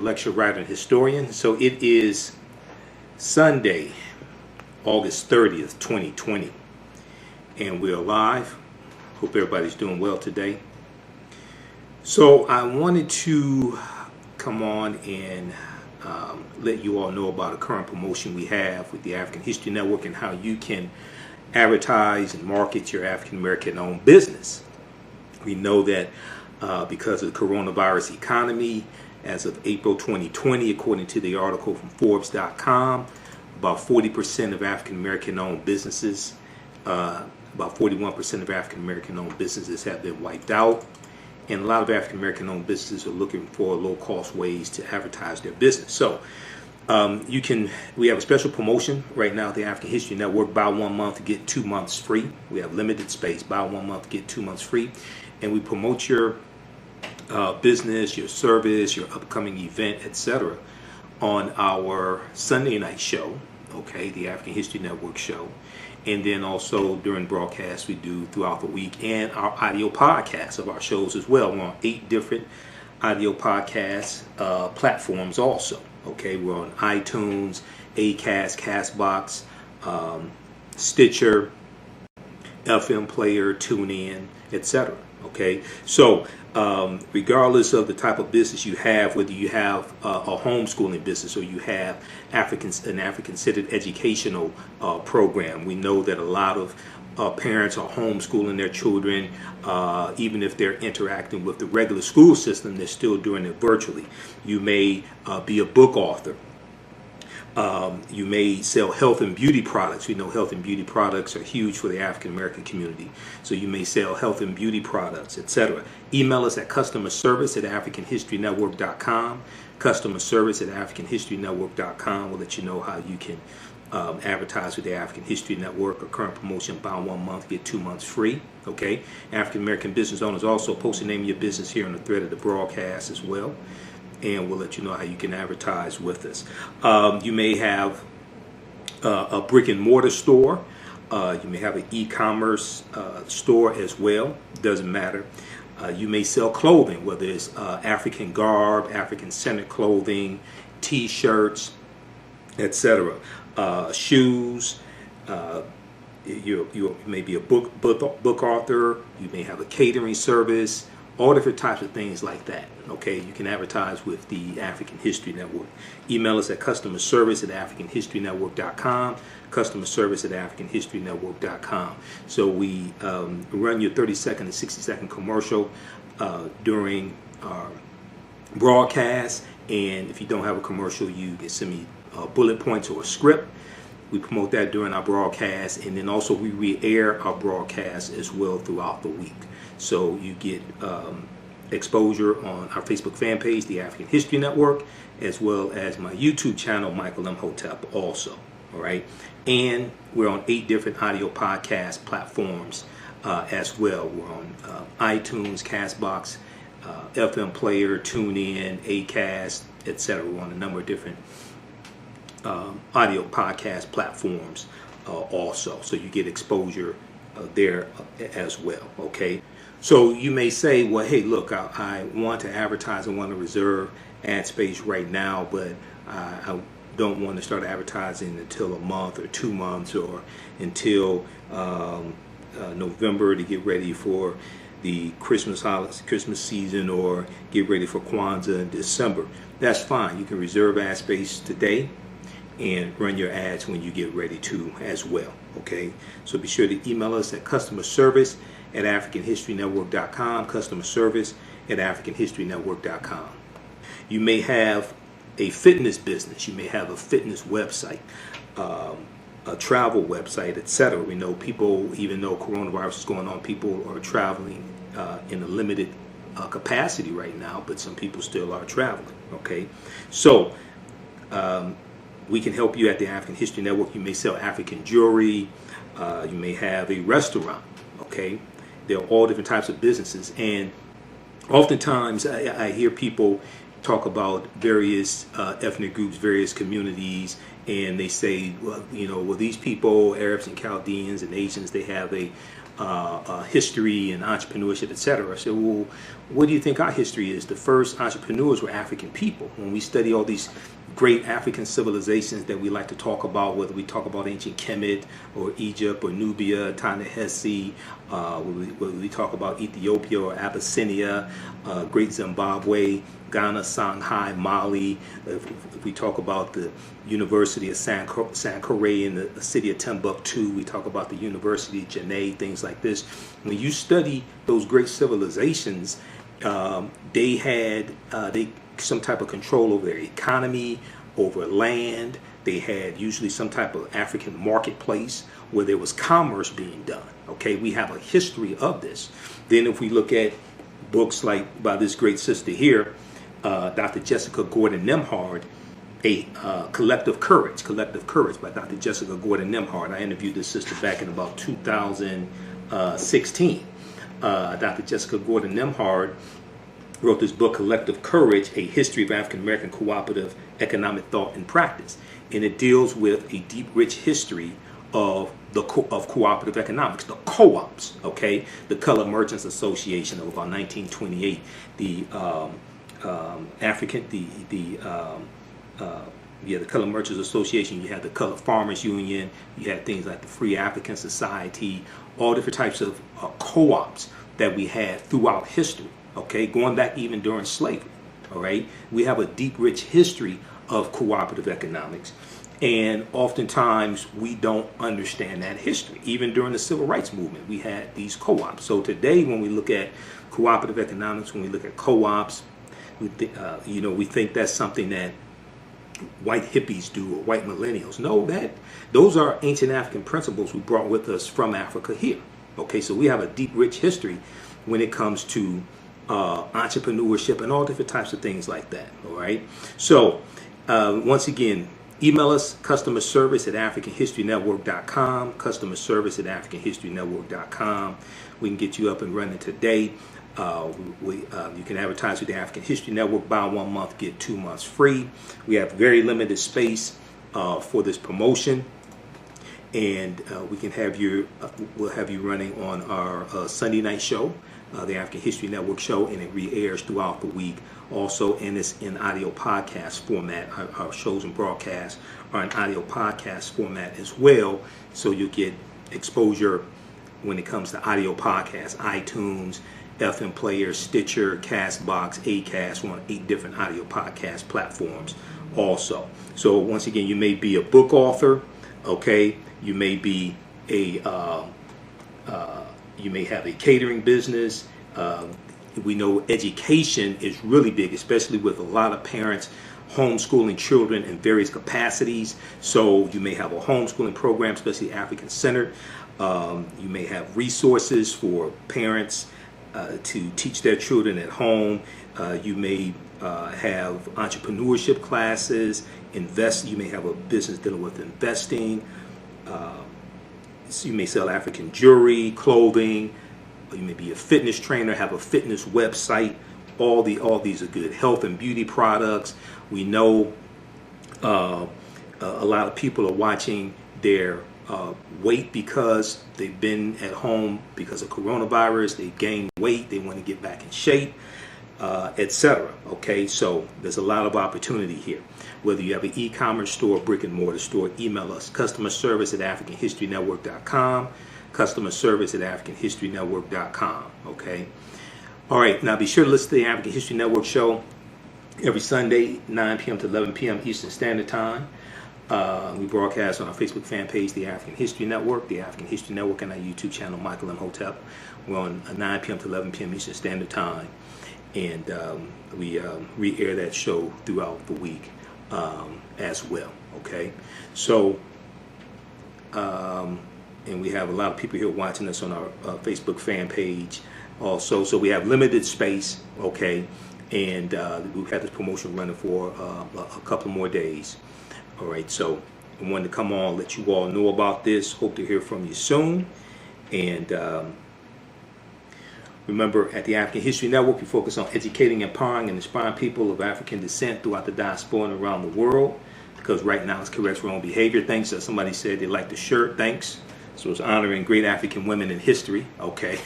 lecture writer and historian. So it is Sunday, August 30th, 2020, and we're live. Hope everybody's doing well today. So I wanted to come on and let you all know about a current promotion we have with the African History Network and how you can advertise and market your African American owned business. We know that because of the coronavirus economy, as of April 2020, according to the article from Forbes.com, about 40% of African American owned businesses, about 41% of African American owned businesses have been wiped out. And a lot of African American owned businesses are looking for low cost ways to advertise their business. So we have a special promotion right now at the African History Network. Buy 1 month, get 2 months free. We have limited space. Buy 1 month, get 2 months free. And we promote your business, your service, your upcoming event, etc. on our Sunday night show, okay, the African History Network show. And then also during broadcasts we do throughout the week, and our audio podcasts of our shows as well. We're on 8 different audio podcast platforms also. Okay, we're on iTunes, Acast, Castbox, Stitcher, FM Player, TuneIn, etc. Okay, so regardless of the type of business you have, whether you have a homeschooling business or you have an African-centered educational program, we know that a lot of parents are homeschooling their children. Even if they're interacting with the regular school system, they're still doing it virtually. You may be a book author. You may sell health and beauty products. We know health and beauty products are huge for the African American community. So you may sell health and beauty products, etc. Email us at customerservice@africanhistorynetwork.com. Customerservice@africanhistorynetwork.com will let you know how you can advertise with the African History Network. A current promotion: buy 1 month, get 2 months free. Okay. African American business owners also post the name of your business here on the thread of the broadcast as well, and we'll let you know how you can advertise with us. You may have a brick and mortar store. You may have an e-commerce store as well. Doesn't matter. You may sell clothing, whether it's African garb, African-centered clothing, T-shirts, etc. Shoes. You may be a book author. You may have a catering service. All different types of things like that. Okay, you can advertise with the African History Network. Email us at customerservice@africanhistorynetwork.com. Customerservice@africanhistorynetwork.com. So we run your 30-second and 60-second commercial during our broadcast. And if you don't have a commercial, you can send me bullet points or a script. We promote that during our broadcast, and then also we re-air our broadcast as well throughout the week. So you get exposure on our Facebook fan page, the African History Network, as well as my YouTube channel, Michael M. Hotep, also. All right, and we're on 8 different audio podcast platforms as well. We're on iTunes, Castbox, FM Player, TuneIn, Acast, etc. We're on a number of different audio podcast platforms also, so you get exposure there as well. Okay, so you may say, well, hey, look, I want to advertise, I want to reserve ad space right now, but I don't want to start advertising until a month or 2 months or until November to get ready for the Christmas season, or get ready for Kwanzaa in December. That's fine. You can reserve ad space today and run your ads when you get ready to as well. Okay, so be sure to email us at customerservice@africanhistorynetwork.com. Customerservice@africanhistorynetwork.com. You may have a fitness business. You may have a fitness website, a travel website, etc. We know people, even though coronavirus is going on, people are traveling in a limited capacity right now, but some people still are traveling. Okay, so we can help you at the African History Network. You may sell African jewelry. You may have a restaurant. Okay, there are all different types of businesses, and oftentimes I hear people talk about various ethnic groups, various communities, and they say, well, these people, Arabs and Chaldeans and Asians, they have a history and entrepreneurship, etc. I said, well, what do you think our history is? The first entrepreneurs were African people. When we study all these great African civilizations that we like to talk about, whether we talk about ancient Kemet or Egypt or Nubia, Ta-Nehisi, whether we talk about Ethiopia or Abyssinia, Great Zimbabwe, Ghana, Shanghai, Mali, if we talk about the University of Sankore in the city of Timbuktu, we talk about the University of Janneh, things like this. When you study those great civilizations, they had some type of control over their economy, over land. They had usually some type of African marketplace where there was commerce being done. Okay, we have a history of this. Then if we look at books like by this great sister here, Dr. Jessica Gordon Nemhard, a Collective Courage by Dr. Jessica Gordon Nemhard. I interviewed this sister back in about 2016. Dr. Jessica Gordon Nemhard wrote this book, Collective Courage, A History of African American Cooperative Economic Thought and Practice. And it deals with a deep, rich history of cooperative economics, the CoOps, okay? The Colored Merchants Association of about 1928, the Colored Merchants Association. You had the Colored Farmers Union. You had things like the Free African Society, all different types of co-ops that we had throughout history. Okay, going back even during slavery. All right, we have a deep, rich history of cooperative economics, and oftentimes we don't understand that history. Even during the Civil Rights Movement, we had these co-ops. So today, when we look at cooperative economics, when we look at co-ops, we think that's something that white hippies do or white millennials. No, those are ancient African principles we brought with us from Africa here. Okay, so we have a deep, rich history when it comes to entrepreneurship and all different types of things like that. All right. So once again, email us customer service at AfricanHistoryNetwork.com. Customer service at AfricanHistoryNetwork.com. We can get you up and running today. You can advertise with the African History Network. Buy 1 month, get 2 months free. We have very limited space for this promotion, and we can have we'll have you running on our Sunday night show, the African History Network show, and it re-airs throughout the week. Also, and it's in audio podcast format. Our shows and broadcasts are in audio podcast format as well, so you'll get exposure when it comes to audio podcasts, iTunes, FM Player, Stitcher, Castbox, Acast. We're on 8 different audio podcast platforms also. So once again, you may be a book author, okay? You may be you may have a catering business. We know education is really big, especially with a lot of parents homeschooling children in various capacities. So you may have a homeschooling program, especially African-centered. You may have resources for parents to teach their children at home. You may have entrepreneurship classes. You may have a business dealing with investing. So you may sell African jewelry, clothing. You may be a fitness trainer, have a fitness website. All these are good. Health and beauty products. We know a lot of people are watching their weight because they've been at home because of coronavirus. They gained weight. They want to get back in shape, etc. Okay, so there's a lot of opportunity here. Whether you have an e-commerce store, brick and mortar store, email us. Customer service at AfricanHistoryNetwork.com. Customer service at AfricanHistoryNetwork.com. Okay. All right. Now be sure to listen to the African History Network show every Sunday, 9 p.m. to 11 p.m. Eastern Standard Time. We broadcast on our Facebook fan page, the African History Network, the African History Network, and our YouTube channel, Michael M. Hotep. We're on 9 p.m. to 11 p.m. Eastern Standard Time, and we re-air that show throughout the week as well. Okay, so and we have a lot of people here watching us on our Facebook fan page also. So we have limited space. Okay, and we've had this promotion running for a couple more days. All right, so I wanted to come on, let you all know about this. Hope to hear from you soon. And remember, at the African History Network, we focus on educating, empowering, and inspiring people of African descent throughout the diaspora and around the world. Because right now it's correct wrong behavior. Thanks. Somebody said they like the shirt. Thanks. So it's honoring great African women in history. Okay,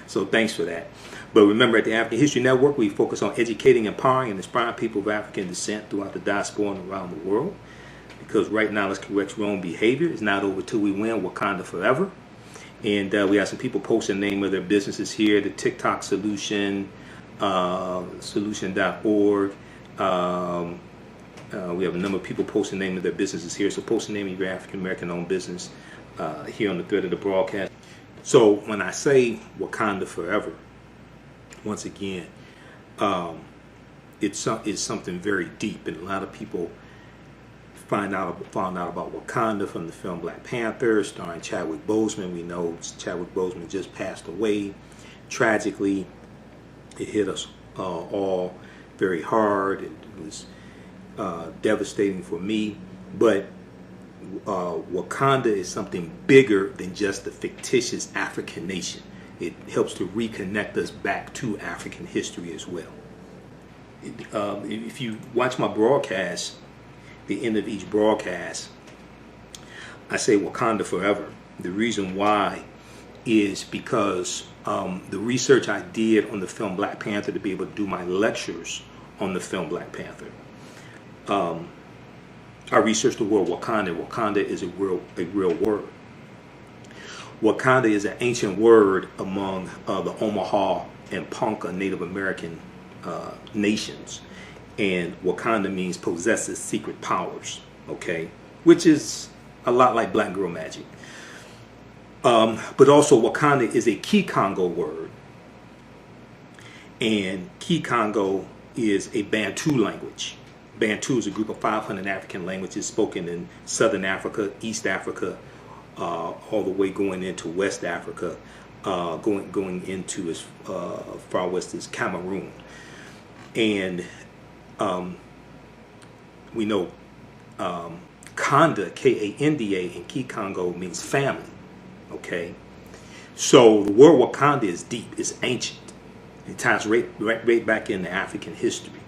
so thanks for that. But remember, at the African History Network, we focus on educating, empowering, and inspiring people of African descent throughout the diaspora and around the world. Because right now, let's correct wrong behavior. It's not over till we win. Wakanda Forever. And we have some people posting the name of their businesses here. The TikTok Solution, solution.org. We have a number of people posting the name of their businesses here. So post the name of your African American owned business here on the thread of the broadcast. So when I say Wakanda Forever, once again, it's something very deep, and a lot of people found out about Wakanda from the film Black Panther, starring Chadwick Boseman. We know Chadwick Boseman just passed away. Tragically, it hit us all very hard. It was devastating for me. But Wakanda is something bigger than just the fictitious African nation. It helps to reconnect us back to African history as well. If you watch my broadcast, the end of each broadcast, I say Wakanda Forever. The reason why is because the research I did on the film Black Panther to be able to do my lectures on the film Black Panther. I researched the word Wakanda. Wakanda is a real word. Wakanda is an ancient word among the Omaha and Ponca Native American nations. And Wakanda means possesses secret powers, okay? Which is a lot like Black Girl Magic. But also Wakanda is a Kikongo word. And Kikongo is a Bantu language. Bantu is a group of 500 African languages spoken in Southern Africa, East Africa, all the way going into West Africa, going into as far west as Cameroon. And we know Kanda, K-A-N-D-A, in Kikongo means family, okay? So the word Wakanda is deep, it's ancient. It ties right back into African history.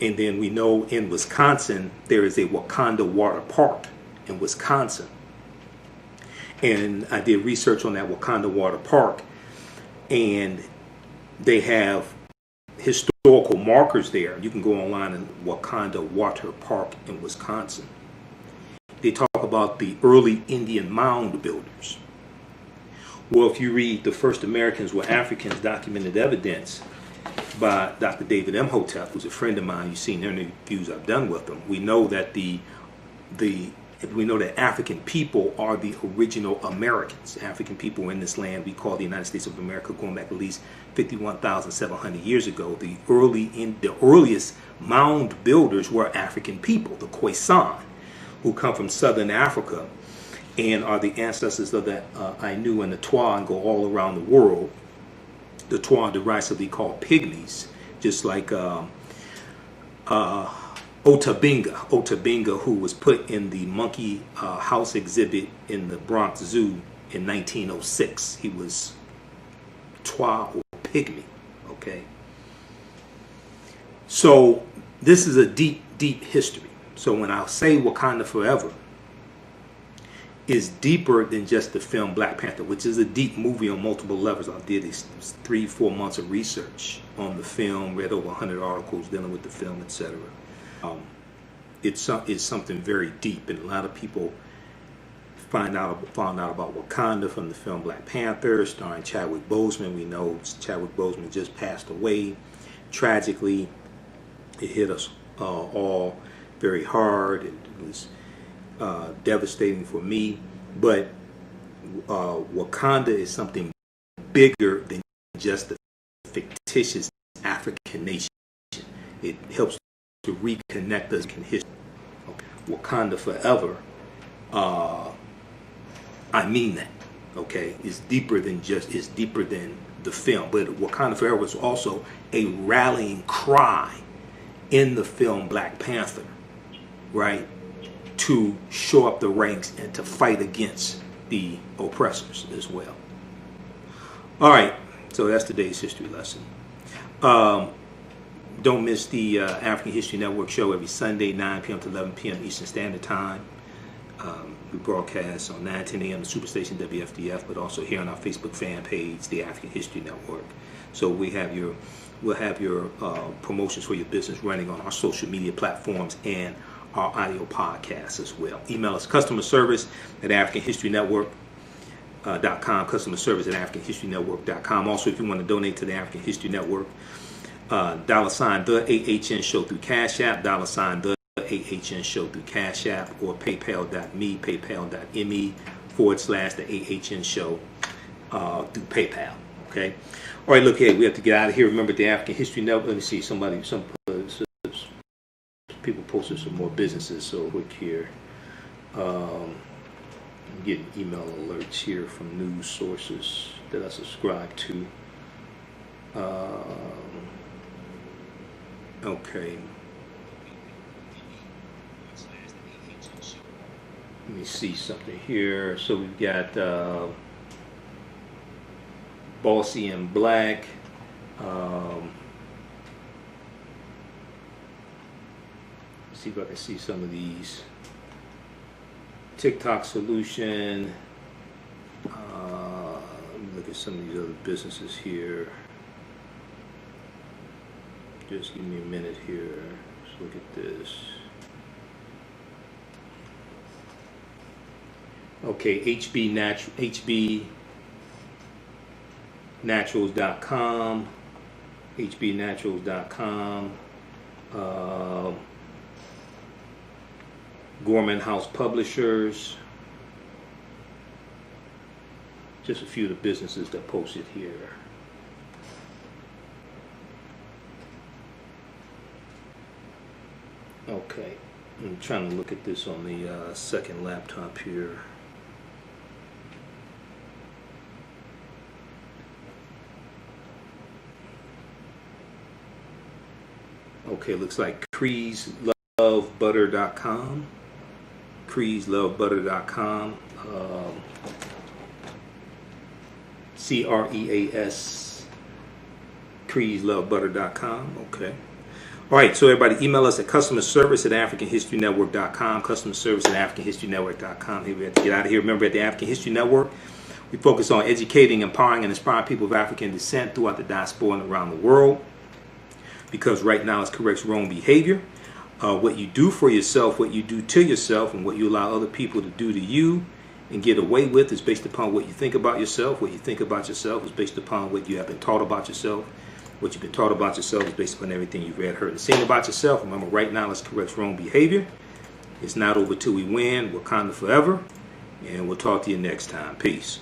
And then we know in Wisconsin, there is a Wakanda Water Park in Wisconsin. And I did research on that Wakanda Water Park, and they have historical markers there. You can go online in Wakanda Water Park in Wisconsin. They talk about the early Indian mound builders. Well, if you read The First Americans Were Africans, Documented Evidence by Dr. David Imhotep, who's a friend of mine, you've seen interviews I've done with him, we know that African people are the original Americans. African people in this land we call the United States of America, going back at least 51,700 years ago. The earliest mound builders were African people, the Khoisan, who come from southern Africa and are the ancestors of the Ainu and the Twa, and go all around the world. The Twa are derisively called pygmies, just like Otabinga, who was put in the monkey house exhibit in the Bronx Zoo in 1906. He was Twa or pygmy, okay? So this is a deep, deep history. So when I say Wakanda Forever, is deeper than just the film Black Panther, which is a deep movie on multiple levels. I did these 3-4 months of research on the film, read over 100 articles dealing with the film, etc. It's something very deep, and a lot of people found out about Wakanda from the film Black Panther, starring Chadwick Boseman. We know Chadwick Boseman just passed away. Tragically, it hit us all very hard. It was devastating for me. But Wakanda is something bigger than just the fictitious African nation. It helps to reconnect us in history. Wakanda Forever, I mean that, okay? It's deeper than the film. But Wakanda Forever was also a rallying cry in the film Black Panther, right? To show up the ranks and to fight against the oppressors as well. All right, so that's today's history lesson. Don't miss the African History Network show every Sunday, 9 p.m. to 11 p.m. Eastern Standard Time. We broadcast on 9:10 a.m. the Superstation WFDF, but also here on our Facebook fan page, the African History Network. So we'll have your promotions for your business running on our social media platforms and our audio podcasts as well. Email us customer service at AfricanHistoryNetwork.com, customer service at AfricanHistoryNetwork.com. Also, if you want to donate to the African History Network, $, the AHN show through Cash App, $, the AHN show through Cash App, or paypal.me, paypal.me/the AHN show through PayPal. Okay. All right, look here, we have to get out of here. Remember the African History Network. Let me see, some people posted some more businesses. So quick here. I'm getting email alerts here from news sources that I subscribe to. Okay. Let me see something here. So we've got Bossy and Black. See if I can see some of these. TikTok Solution. Let me look at some of these other businesses here. Just give me a minute here. Let's look at this. Okay, HBNaturals.com, HBNaturals.com, Gorman House Publishers. Just a few of the businesses that posted here. Okay, I'm trying to look at this on the second laptop here. Okay, looks like CreesLoveButter.com. CreesLoveButter.com. CREAS. CreesLoveButter.com. Okay. All right, so everybody email us at customer service at AfricanHistoryNetwork.com. Customer service at AfricanHistoryNetwork.com. Here we have to get out of here. Remember, at the African History Network, we focus on educating, empowering, and inspiring people of African descent throughout the diaspora and around the world. Because right now it corrects wrong behavior. What you do for yourself, what you do to yourself, and what you allow other people to do to you and get away with is based upon what you think about yourself. What you think about yourself is based upon what you have been taught about yourself. What you've been taught about yourself is based upon everything you've read, heard, and seen about yourself. Remember, right now, let's correct wrong behavior. It's not over till we win. Wakanda forever. And we'll talk to you next time. Peace.